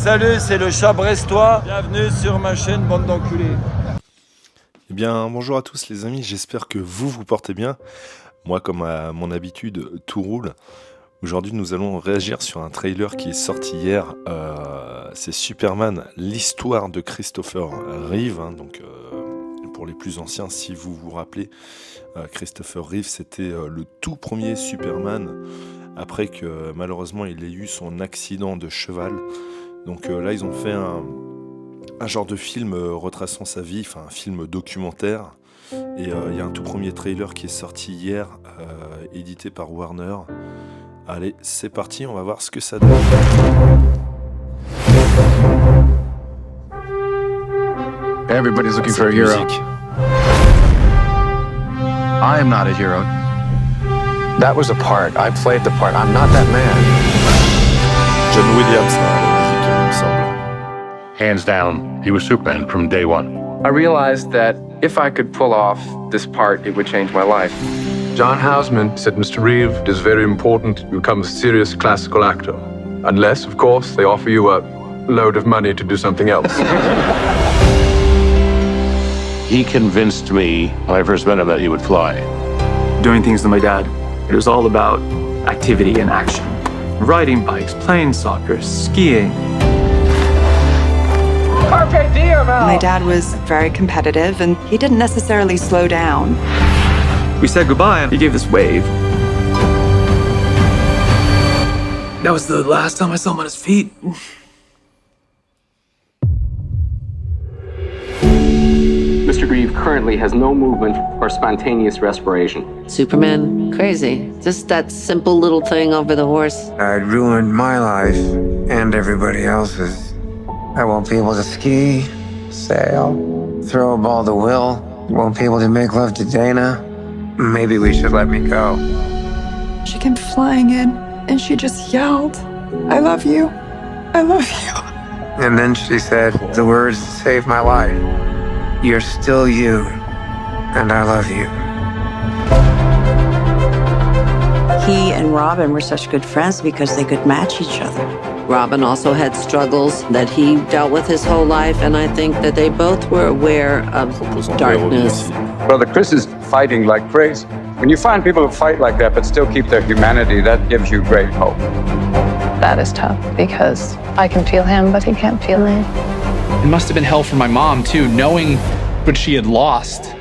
Salut, c'est le chat brestois. Bienvenue sur ma chaîne, bande d'enculés. Eh bien, bonjour à tous les amis, j'espère que vous portez bien. Moi, comme à mon habitude, tout roule. Aujourd'hui, nous allons réagir sur un trailer qui est sorti hier. C'est Superman, l'histoire de Christopher Reeve. Pour les plus anciens, si vous vous rappelez, Christopher Reeve, c'était le tout premier Superman après que malheureusement il ait eu son accident de cheval. Donc là, ils ont fait un genre de film retraçant sa vie, enfin un film documentaire. Et il y a un tout premier trailer qui est sorti hier, édité par Warner. Allez, c'est parti, on va voir ce que ça donne. Everybody's looking for a hero. Musique. I am not a hero. That was a part. I played the part. I'm not that man. John Williams, la musique, il me semble. Hands down, he was Superman from day one. I realized that if I could pull off this part, it would change my life. John Houseman said, Mr. Reeve, it is very important you become a serious classical actor. Unless, of course, they offer you a load of money to do something else. He convinced me when I first met him that he would fly. Doing things with my dad. It was all about activity and action. Riding bikes, playing soccer, skiing. My dad was very competitive and he didn't necessarily slow down. We said goodbye and he gave this wave. That was the last time I saw him on his feet. Mr. Grieve currently has no movement or spontaneous respiration. Superman, crazy. Just that simple little thing over the horse. I'd ruined my life and everybody else's. I won't be able to ski, sail, throw a ball to Will. Won't be able to make love to Dana. Maybe we should let me go. She came flying in and she just yelled, "I love you. I love you." And then she said the words that saved my life. You're still you, and I love you. He and Robin were such good friends because they could match each other. Robin also had struggles that he dealt with his whole life, and I think that they both were aware of darkness. Brother Chris is fighting like crazy. When you find people who fight like that but still keep their humanity, that gives you great hope. That is tough because I can feel him, but he can't feel me. It must have been hell for my mom, too, knowing what she had lost.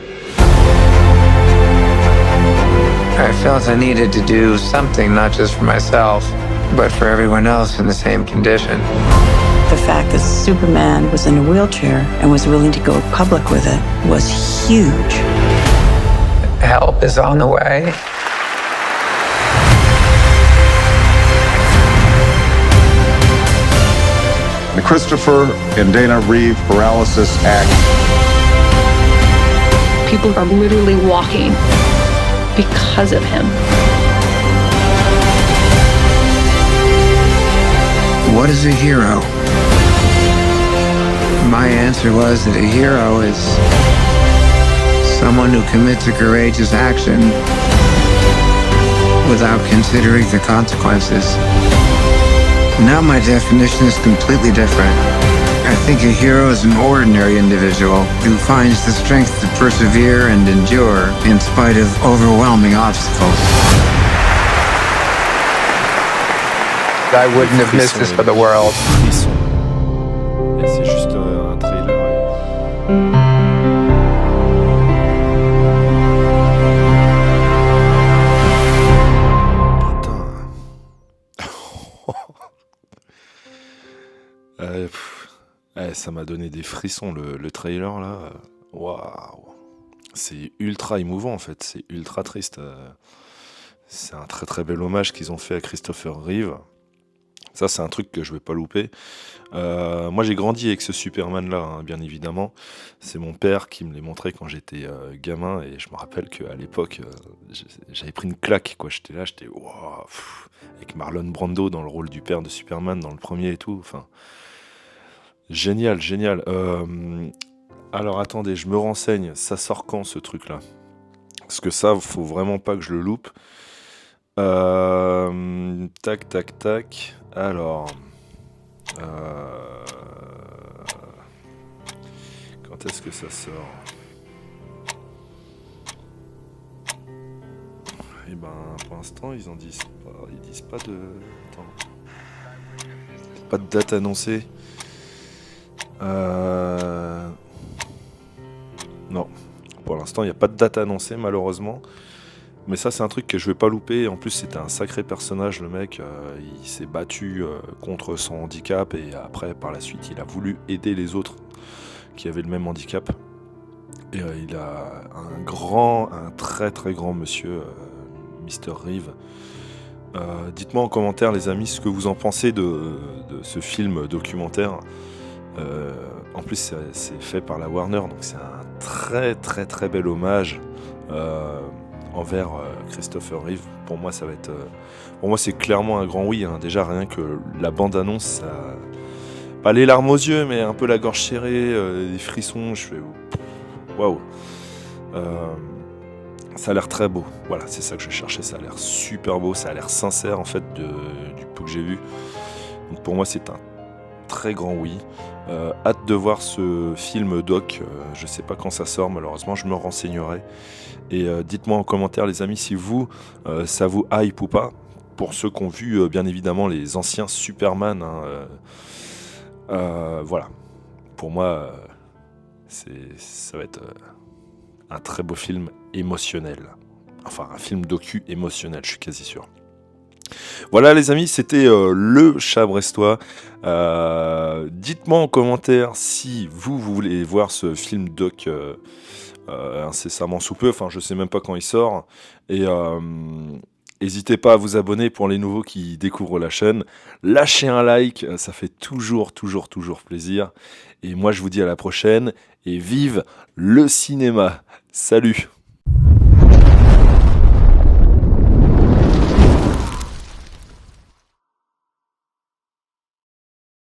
I felt I needed to do something not just for myself, but for everyone else in the same condition. The fact that Superman was in a wheelchair and was willing to go public with it was huge. Help is on the way. The Christopher and Dana Reeve Paralysis Act. People are literally walking because of him. What is a hero? My answer was that a hero is someone who commits a courageous action without considering the consequences. Now my definition is completely different. I think a hero is an ordinary individual who finds the strength to persevere and endure in spite of overwhelming obstacles. I wouldn't have missed this for the world. Et c'est juste un trailer. Ça m'a donné des frissons le trailer là. Waouh, c'est ultra émouvant en fait, c'est ultra triste. C'est un très très bel hommage qu'ils ont fait à Christopher Reeve. Ça c'est un truc que je vais pas louper. Moi j'ai grandi avec ce Superman là, hein, bien évidemment. C'est mon père qui me l'ait montré quand j'étais gamin et je me rappelle qu'à l'époque j'avais pris une claque quoi. J'étais là, waouh, avec Marlon Brando dans le rôle du père de Superman dans le premier et tout. Enfin. Génial, génial. Alors attendez, je me renseigne. Ça sort quand ce truc-là? Parce que ça, faut vraiment pas que je le loupe. Tac, tac, tac. Alors, Quand est-ce que ça sort? Et ben, pour l'instant, ils disent pas de... Attends. Pas de date annoncée. Non. Pour l'instant, il n'y a pas de date annoncée, malheureusement. Mais ça, c'est un truc que je vais pas louper. En plus, c'était un sacré personnage, le mec. Il s'est battu contre son handicap. Et après, par la suite, il a voulu aider les autres qui avaient le même handicap. Et il a un très très grand monsieur, Mr. Reeve. Dites-moi en commentaire, les amis, ce que vous en pensez de ce film documentaire. En plus, c'est fait par la Warner, donc c'est un très très très bel hommage envers Christopher Reeve. Pour moi, ça va être, pour moi, c'est clairement un grand oui. Hein. Déjà, rien que la bande-annonce, ça... pas les larmes aux yeux, mais un peu la gorge serrée, des frissons. Je fais waouh. Ça a l'air très beau. Voilà, c'est ça que je cherchais. Ça a l'air super beau. Ça a l'air sincère en fait du peu que j'ai vu. Donc pour moi, c'est un très grand oui. Hâte de voir ce film doc. Je sais pas quand ça sort, malheureusement. Je me renseignerai. Et dites-moi en commentaire, les amis, si vous, ça vous hype ou pas. Pour ceux qui ont vu, bien évidemment, les anciens Superman. Hein, voilà. Pour moi, ça va être un très beau film émotionnel. Enfin, un film docu émotionnel, je suis quasi sûr. Voilà les amis, c'était le Chat Brestois. Dites-moi en commentaire si vous voulez voir ce film doc incessamment sous peu. Enfin, je sais même pas quand il sort. Et n'hésitez pas à vous abonner pour les nouveaux qui découvrent la chaîne. Lâchez un like, ça fait toujours plaisir. Et moi, je vous dis à la prochaine. Et vive le cinéma. Salut!